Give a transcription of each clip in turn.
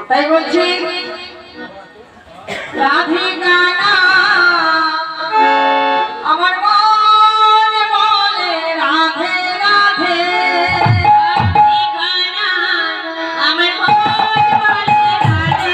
তাই বলছি রাধিকা আমার মনে বলে রাধে রাধে আমার মনে বলে রাধে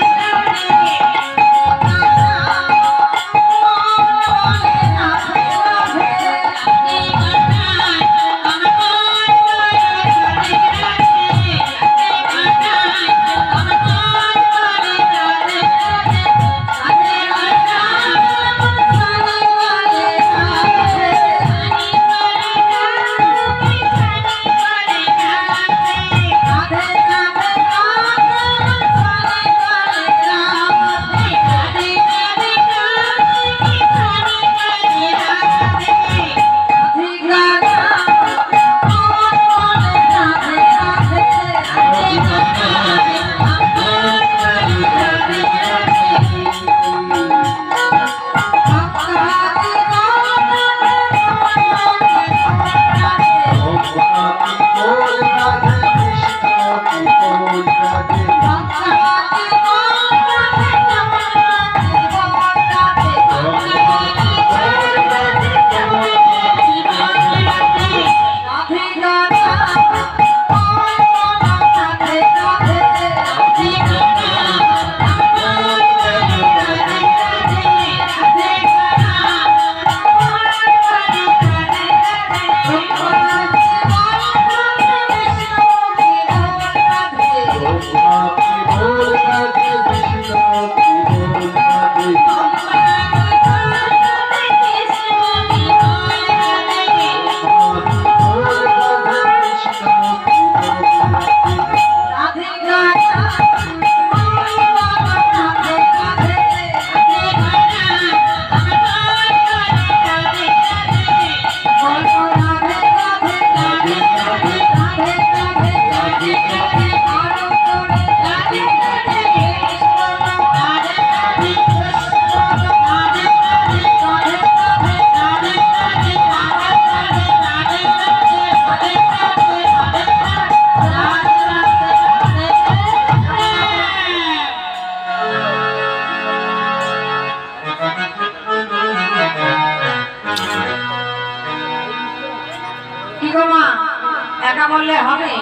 একা বললে হবে?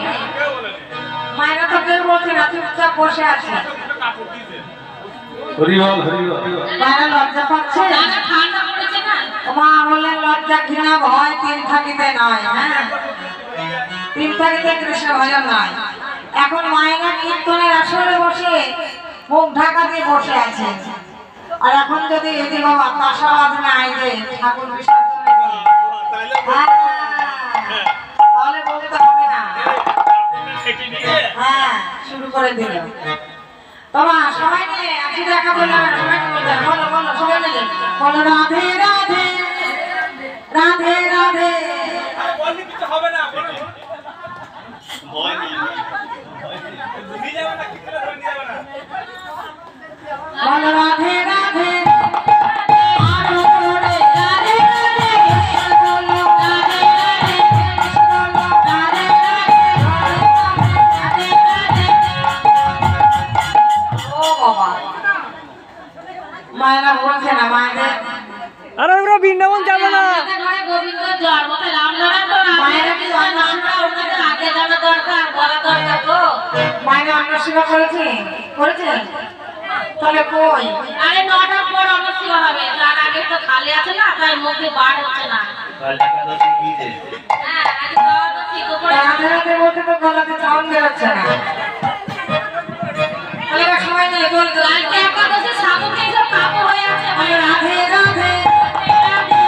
মায়েরা তো কেউ বলছে না, চুপচাপ বসে আছে। মায়েরা লজ্জা পাচ্ছে, মা বললেন লজ্জা ঘৃণা ভয় তিন থাকিতে নয়। হ্যাঁ, তিন থাকিতে কৃষ্ণ ভজন নয়। এখন মায়েরা কীর্তনের আসরে বসে মুখ ঢাকা দিয়ে বসে আছে, আর এখন যদি এদি বাবা তাসা বাজনা আইবে ঠাকুর বিসর্জনে তাহলে বলতে হবে না। হ্যাঁ, শুরু করে দিল। বাবা সবাই মিলে আছি দেখা বললাম, সবাই মিলে বলো বলো, সবাই মিলে বলো রাধে রাধে রাধে রাধে বললি কিছু হবে না বলো ভয় নেই নিয়ে যাবে না কিছু ধরে নিয়ে যাবে না বল রাধে রাধে মায়েরা বলছে না মায়েদের আরে আমরা বৃন্দাবন যাবো না মায়েরা কি মায়েরা অন্নশিবা করেছে করেছে তাহলে কই আরে 9টার পর অবশ্যই হবে তার আগে তো খালি আছে না তাই মুখে বার হচ্ছে না হ্যাঁ আজ তো ঠিক করে রাধে রাধে বলতে তো গলাতে সাউন্ড বেরোচ্ছে না তাহলে এবার সময় নিয়ে চলতে কালকে একাদশী সাধুকে সব কাবু হয়ে আছে বলে রাধে রাধে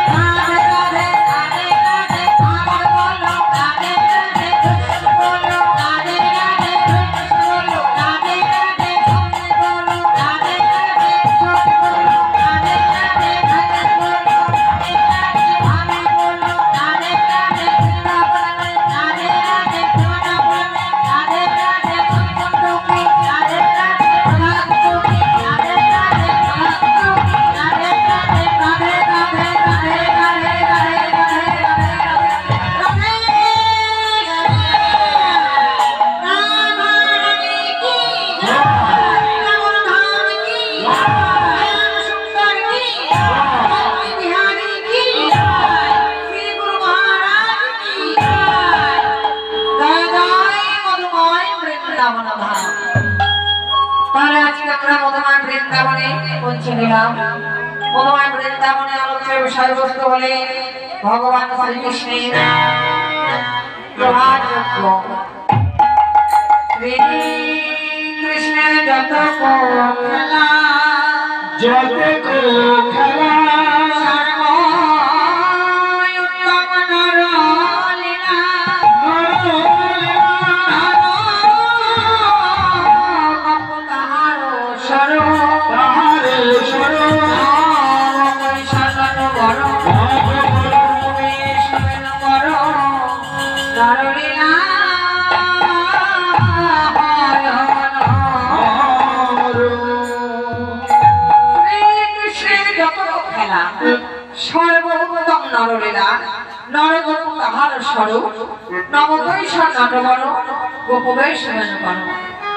রাধে রাধে রাধে রাধে আমার বলো রাধে রাধে কৃষ্ণ বলো রাধে রাধে কৃষ্ণ বলো রাধে রাধে সঙ্গে বলো রাধে রাধে সঙ্গে বলো রাধে রাধে ভজন বলো রাধে রাধে আমি বলো রাধে রাধে বৃন্দাবনে রাধে রাধে বৃন্দাবনে রাধে রাধে সত্যি রাধে রাধে ভক্তি রাধে রাধে ভক্তি রাধে রাধে রাধে রাধে রাধে রাধে রাধে তাহলে আজকে আমরা মধুময় বৃন্দাবনে পৌঁছে গেলাম। মধুময় বৃন্দাবনে আলোচ্য বিষয়বস্তু হলে ভগবান শ্রীকৃষ্ণের প্রভাত যজ্ঞ। শ্রীকৃষ্ণের যত খেলা যত খেলা সর্বই উত্তম নরলীলা। তাহারও স্বরূপ সর্বোত্তম নরলীলা নরগোপ তাহার স্বরূপ নবদৈশ্বর নটবর গোপবেশ্বর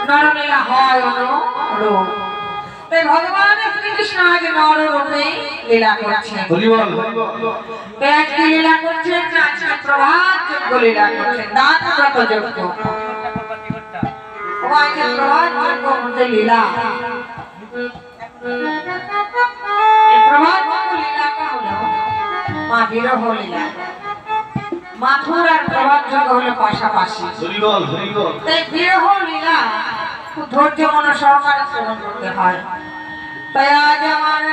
নরলীলা হয় অনুরূপ। তাই ভগবান শ্রীকৃষ্ণ আজ নররূপে লীলা করছেন। আজকে লীলা করছেন আজকে প্রভাত যজ্ঞ লীলা করছেন দান ব্রত যজ্ঞ। আজকে প্রভাত যজ্ঞ মধ্যে লীলা এই প্রভাত যজ্ঞ লীলাটা হলো মা বিরহ লীলা। মাথুর আর প্রভাত যজ্ঞ হলো পাশাপাশি। তাই বিরহ লীলা খুব ধৈর্য মন সহকারে শ্রবণ করতে হয়। তাই আজ আমার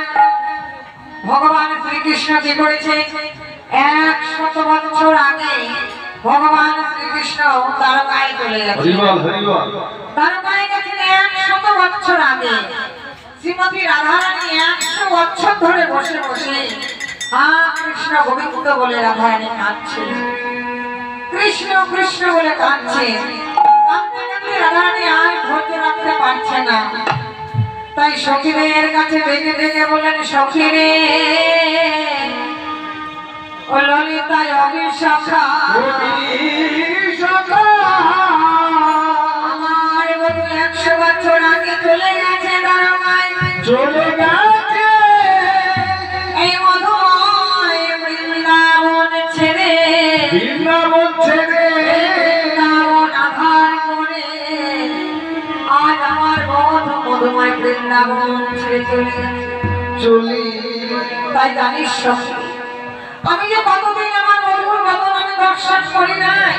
ভগবান শ্রীকৃষ্ণ কি করেছে 100 বছর আগে ভগবান শ্রীকৃষ্ণ দ্বারকায় চলে গেছে। দ্বারকায় গেছেন 100 বছর আগে। শ্রীমতী রাধারানী 100 বছর ধরে বসে বসে কৃষ্ণ গোবিন্দ বলে রাধারানী কাঁদছে, কৃষ্ণ কৃষ্ণ বলে কাঁদছে। রাধারানী আর ধৈর্য রাখতে পারছে না। তাই সখীদের কাছে ডেকে ডেকে বলেন, সখী রে ও ললিতায় অভিশাখা আমার বধূ 100 বছর আগে চলে গেছে দ্বারকায়। চলে গেছে এই মধুময় বৃন্দাবন ছেড়ে বৃন্দাবন আধার করে আজ আমার বধূ মধুময় বৃন্দাবন ছেড়ে চলি। তাই জানিস সখী আমি যে কতদিন আমার বধূর বদন আমি দর্শন করি নাই।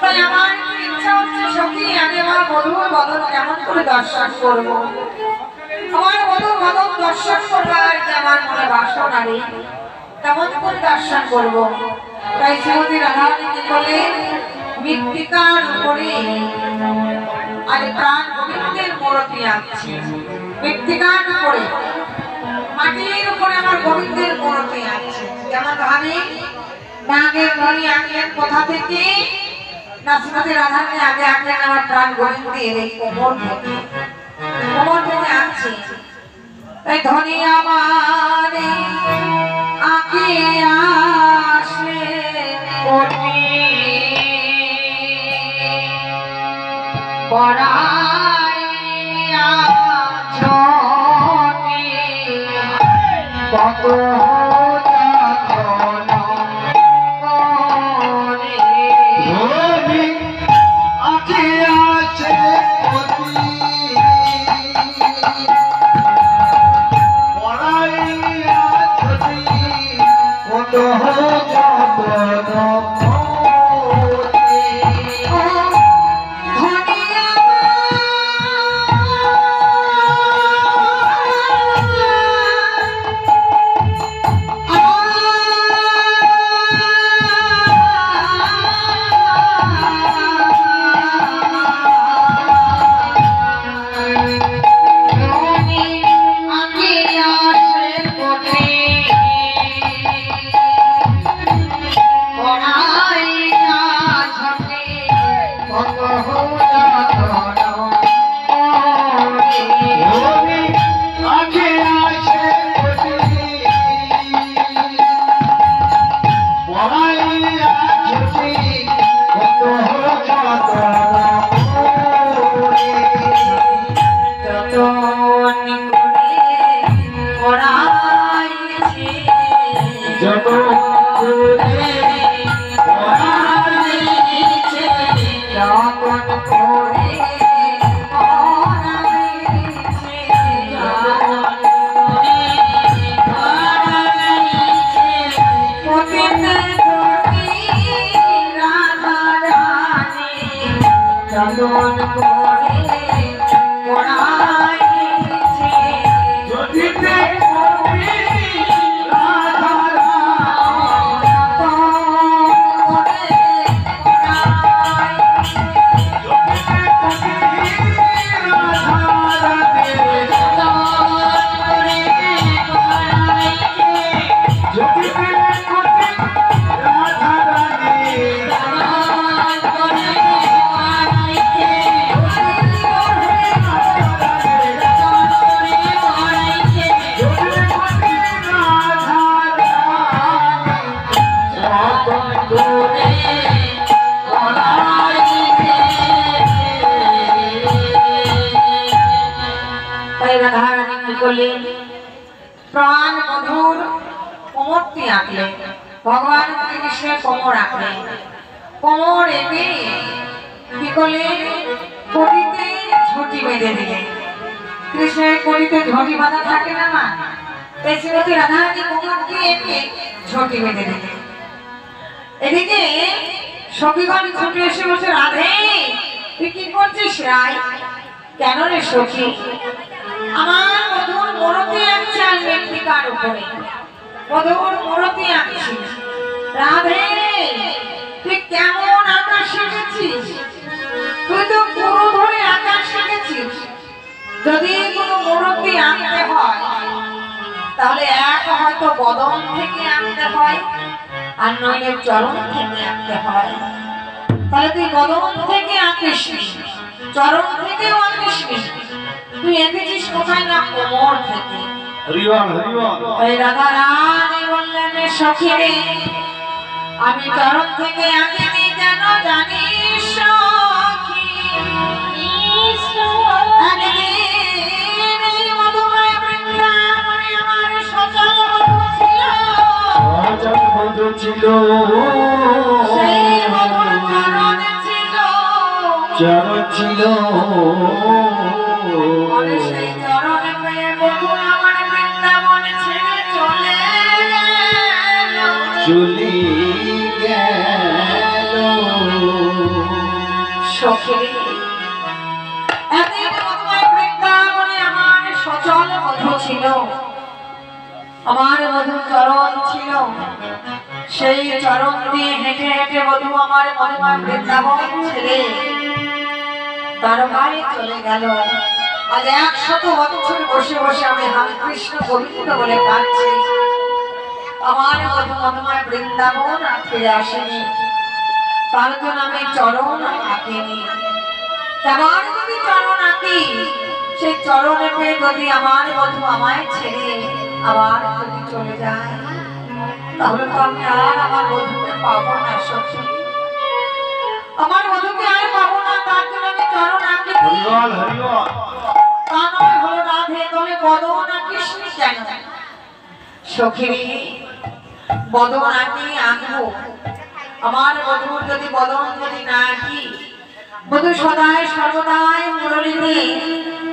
তাই আমার ইচ্ছা হচ্ছে সখী আমি আমার বধূর বদন কেমন করে দর্শন করবো। আমার বধূর বদন দর্শন করবার যে আমার মনে বাসনা নেই, কেমন করে দর্শন করবো। তাই শ্রীমতী রাধারানী কি করলেন, মৃত্তিকার উপরে আজ প্রাণ গোবিন্দের মূর্তি আঁকছে। মৃত্তিকার উপরে মাটির উপরে আমার গোবিন্দের মূর্তি আঁকছে। যেমন ভাবি নাগের মণি আঁকলেন কোথা থেকে, না শ্রীমতী রাধারানী আগে আঁকলেন আমার প্রাণ গোবিন্দের এই কোমর থেকে, কোমর থেকে আঁকছি। তাই ধনী আমার আঁকি আসে কোটি পড়াইয়া ঝটি কত চন্দন করে পড়াইছে যদিতে কবি রাধা প্রাণ মধুর কোমরটি আঁকলেন, ভগবান কৃষ্ণের কোমর আঁকলেন। কোমর এঁকে কি করলেন, কড়িতে ঝুঁটি বেঁধে দিলেন। কৃষ্ণের কড়িতে ঝুঁটি বাঁধা থাকে না মা, তাই শ্রীমতী রাধারানী কোমরটি এঁকে ঝুঁটি বেঁধে দিলেন। এদিকে সখীগণ ছুটে এসে বলছে, রাধে তুই কি করছিস রাই? কেন রে সখী? আমার মধুর মূরতি আঁকছে আর মৃত্তিকার উপরে, মধুর মূরতি আঁকছি। রাধে তুই কেমন আঁকা শিখেছিস? তুই তো পুরো ধরে আঁকা শিখেছিস। যদি কোনো মূরতি আঁকতে হয় তাহলে এক হয়তো বদন থেকে আঁকতে হয়, আর নইলে চরণ থেকে আঁকতে হয়। তাহলে তুই বদন থেকে আঁকিস, চরণ থেকেও আঁকিস, তুই এঁকেছিস কোথায় না কোমর থেকে। ওই রাধা রানী বললেন, সখী রে আমি চরণ থেকে আঁকিনি, কেন জানিস সখী? একদিন এই মধুময় বৃন্দাবনে আমার সচল বধূ ছিল, সেই মধুর চরণ ছিল, সেই চরণে পেয়ে বধূ আমার বৃন্দাবনে ছেড়ে চলে গেল। সখী এতদিন মধুময় বৃন্দাবনে আমার সচল বধূ ছিল, আমার মধুর চরণ ছিল, সেই চরণ দিয়ে হেঁটে হেঁটে বধূ আমার মধুময় বৃন্দাবন ছেড়ে তার বাড়ি চলে গেল। আজ 100 বছর বসে বসে আমি হরে কৃষ্ণ গোবিন্দ বলে কাঁদছি, আমার মধুময় বৃন্দাবন আর ফিরে আসেনি, তার জন্য আমি চরণ আঁকিনি। আমার যদি চরণ আঁকি, সেই চরণে পেয়ে যদি আমার মধু আমায় ছেড়ে আবার যদি চলে যায়, তাহলে তো আমি আর আমার বধূকে পাবো না। সত্যি আমার বধূকে আর পাবো না, তার জন্য আমি চরণ আঁকি। হরিবল হরিবল। তা নয় হলো রাধে তলে বদন আঁকিস কেন? সখী বদন আঁকি আঁকবো, আমার বধূর যদি বদন যদি না আঁকি, বধূ সদায় সর্বদাই মুরলীতে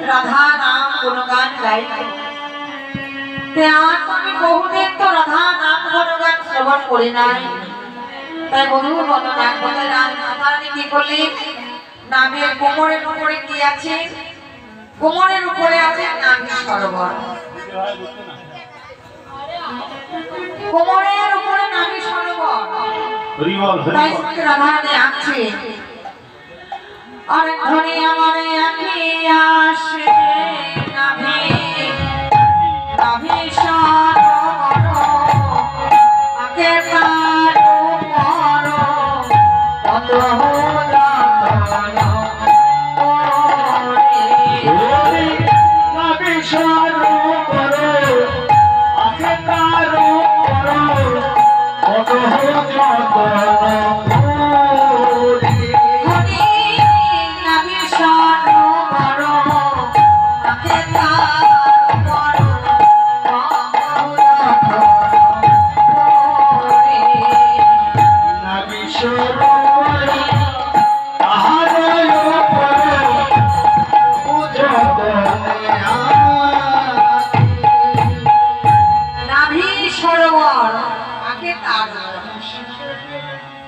রাধা নাম গুণগান গাইবে। আমি বহুদিন তো রাধা নাম গুণগান শ্রবণ করি নাই, তাই বধূর বদন আঁকবো। তাই রাধারানী কি করলি, নামের কোমরের উপরে কি আছে? কোমরের উপরে আছে নাভি সরোবর। কোমরের উপরে নাভি সরোবর। হরিবল তাই হরিবল। রাধারানী আঁকছে, অনেক ধনী আমারে আঁকি আসে নাভি নাভি সরোবর, আঁকে তার উপর কত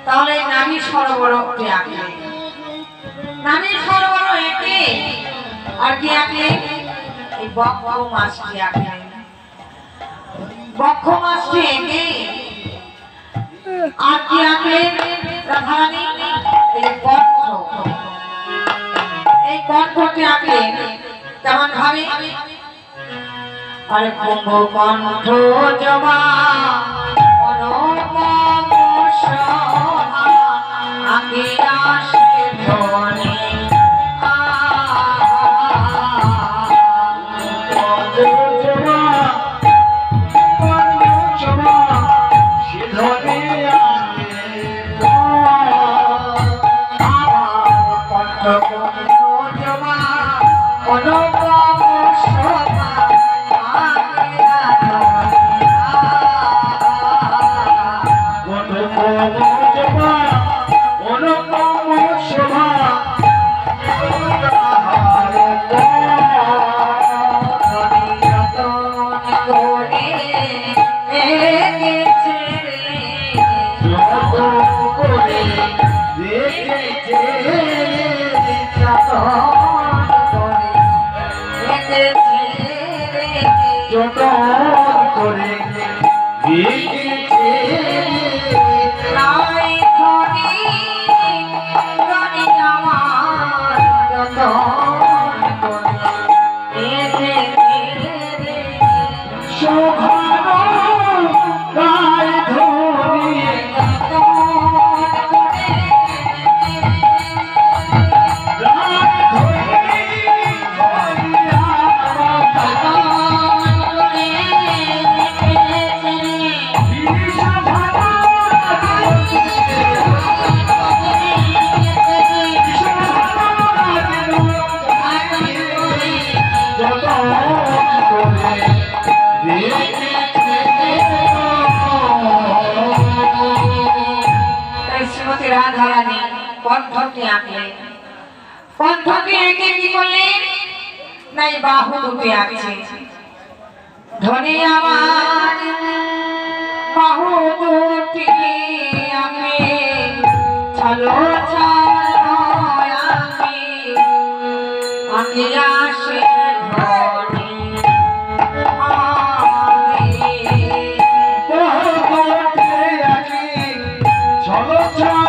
তাহলে নাভি সরোবরটি আঁকলে, নাভি সরোবর এঁকে আর কি আঁকলে? এই বক্ষ মাছটি আঁকলে, বক্ষ মাছটি এঁকে আর কি আঁকলে রাধারানী? এই কণ্ঠ, এই কণ্ঠটি আঁকলে কেমন ভাবে? আরে কুম্ভ কণ্ঠ জমা আগে আসে ধনে রাধারানী কণ্ঠকে আঁকলেন, কণ্ঠকে এঁকে কি করলেন? নাই বাহু দুটি আঁকছে, ধনী আমার বাহু দুটি আঁকে চলো চলো আঁকে আসে ধনী চলো চলো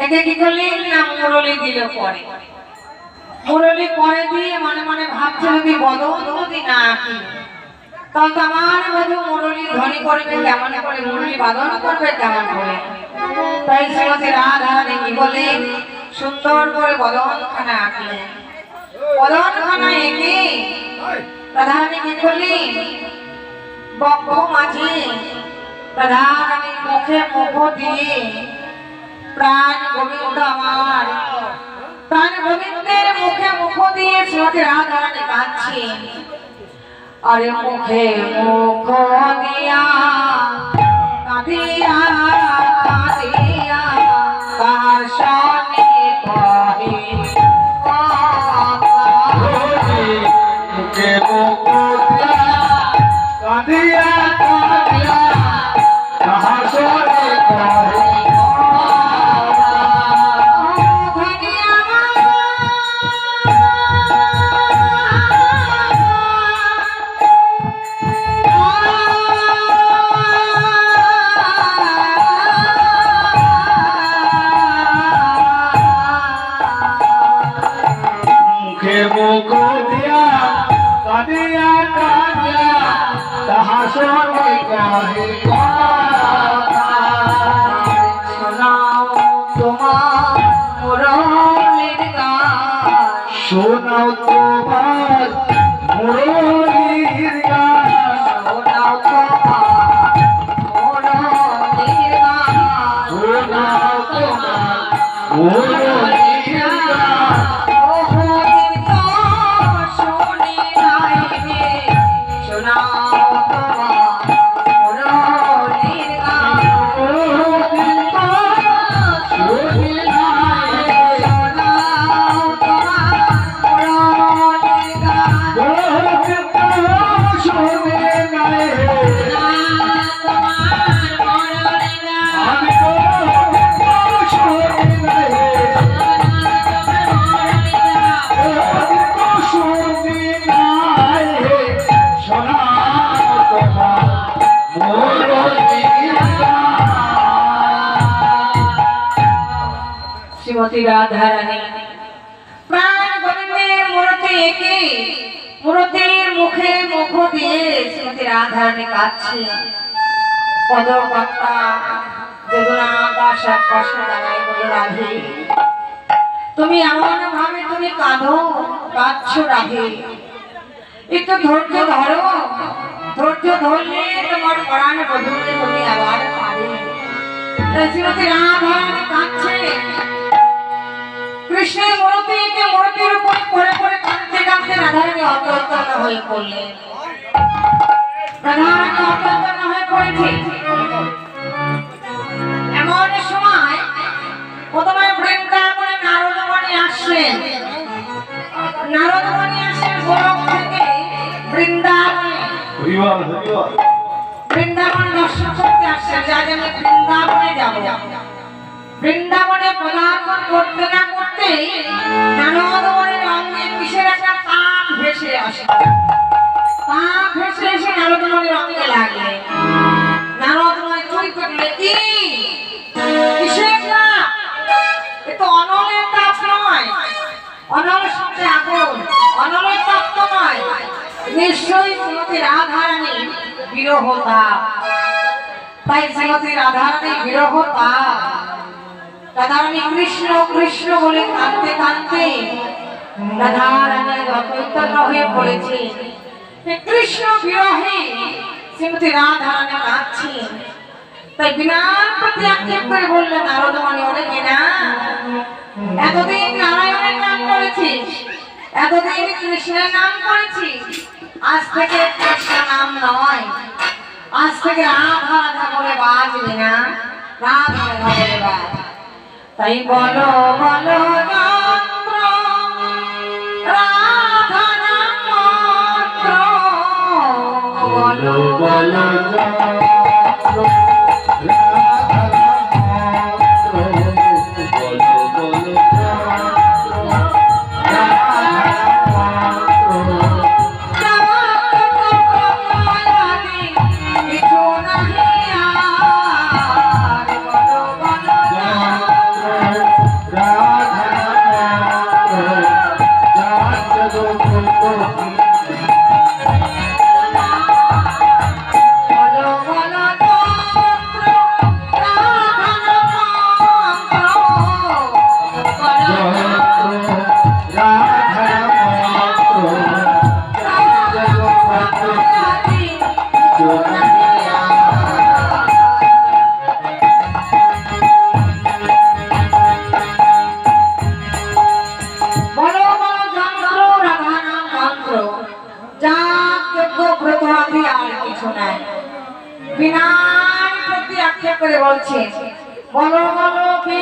একে কি করলেন না মুরলি দিল পরে, মুরলি পরে দিয়ে মনে মনে ভাবছে যদি বদন যদি না আঁকি তাহলে তো আমার বধূ মুরলি ধ্বনি করবে কেমন করে, মুরলি বাদন করবে কেমন করে। তাই শ্রীমতী রাধা রানী কি বললেন, সুন্দর করে বদনখানা আঁকলেন। বদনখানা এঁকে রাধা রানী কি করলেন, বক্ষ মাঝে রাধা রানীর মুখে মুখ দিয়ে প্রাণ গোবিন্দ আমার, প্রাণ গোবিন্দের মুখে মুখ দিয়ে শ্রীমতী রাধা রানী কাঁদছেন। আরে মুখে মুখ দিয়া কাঁদিয়া কাঁদিয়া তার সনে কহে মুখে মুখ দিয়া কাঁদিয়া কাঁদিয়া তাহার সনে কহে মুখ দিয়া কাঁদিয়া কাঁদিয়া তাহার সনে কহে শোনাও তোমার মুরলির গান, শোনাও তোমার মুরলির গান, শোনাও তোমার মুরলির গান, শোনাও তোমার মুরলির গান। বহুদিন তো শুনি নাই রে, শোনাও তোমার মুরলির গান, বহুদিন তো শুনি নাই রে, শোনাও তোমার মুরলির গান, বহুদিন তো শুনি নাই রে, তোমার মুরলির গান, আমি বহুদিন তো শুনি নাই রে, বহুদিন তো শুনি নাই রে, শোনাও তোমার মুরলির গান। শ্রীমতী রাধা রানী প্রাণ গোবিন্দের মূর্তি এঁকে মূর্তির মুখে মুখ দিয়ে শ্রীমতী রাধা রানী কাঁদছে। পদকর্তা বেদনা আকাশ এক পাশে দাঁড়াই বল, রাধে তুমি এমন ভাবে তুমি কাঁদো, কাঁদছো রাধে, একটু ধৈর্য ধরো, ধৈর্য ধরলে তোমার প্রাণ বধূকে তুমি আবার পাবে। তাই শ্রীমতী রাধা রানী কাঁদছে। কৃষ্ণের মূর্তিকে মূর্তির উপর পড়ে পড়ে কাঁদতে কাঁদতে রাধারানী অতর্তন হয়ে পড়লেন। রাধারানী অতর্তন হয়ে পড়েছে। এমন সময় প্রথমে বৃন্দাবনে নারদমণি আসলেন। নারদমণি আসলেন গোলক থেকে বৃন্দাবনে, হরিবল হরিবল। বৃন্দাবন দর্শন করতে আসছেন। যা আমি বৃন্দাবনে যাব। বৃন্দাবনে পদার্পণ করতে না করতে নারদমণির অঙ্গে কিসের একটা তাপ ভেসে আসে। তাপ ভেসে এসে নারদমণির অঙ্গে লাগলে নারদমণি চুরি করলে, কি কিসের তাপ? এ তো অনলের তাপ নয়, অনল শব্দে আগুন, অনলের তাপ তো নয়, নিশ্চয়ই শ্রীমতী রাধা রানী বিরহ তাপ। তাই শ্রীমতী রাধা রানী বিরহ তাপ। রাধা রানী কৃষ্ণ কৃষ্ণ বলে কাঁদতে কাঁদতে রাধা রানী অচৈতন্য হয়ে পড়েছে। কৃষ্ণ বিরহে শ্রীমতী রাধা রানী কাঁদছেন। তাই বিনার প্রতি আক্ষেপ করে বললেন নারদমণি, অনেকে না এতদিন নারায়ণের নাম করেছিস, এতদিন কৃষ্ণের নাম করেছিস, আজ থেকে কৃষ্ণ নাম নয়, আজ থেকে রাধা রাধা বলে বাজবে না, রাধা রাধা বলে বাজ। তাই বলো বলো যন্ত্র রাধা নাম মন্ত্র, বলো বলো যন্ত্র রাধা কিছু নাহি আর, বলো বলো যন্ত্র শোনায়। বিনার প্রতি আক্ষেপ করে বলছে, বলো বলো কি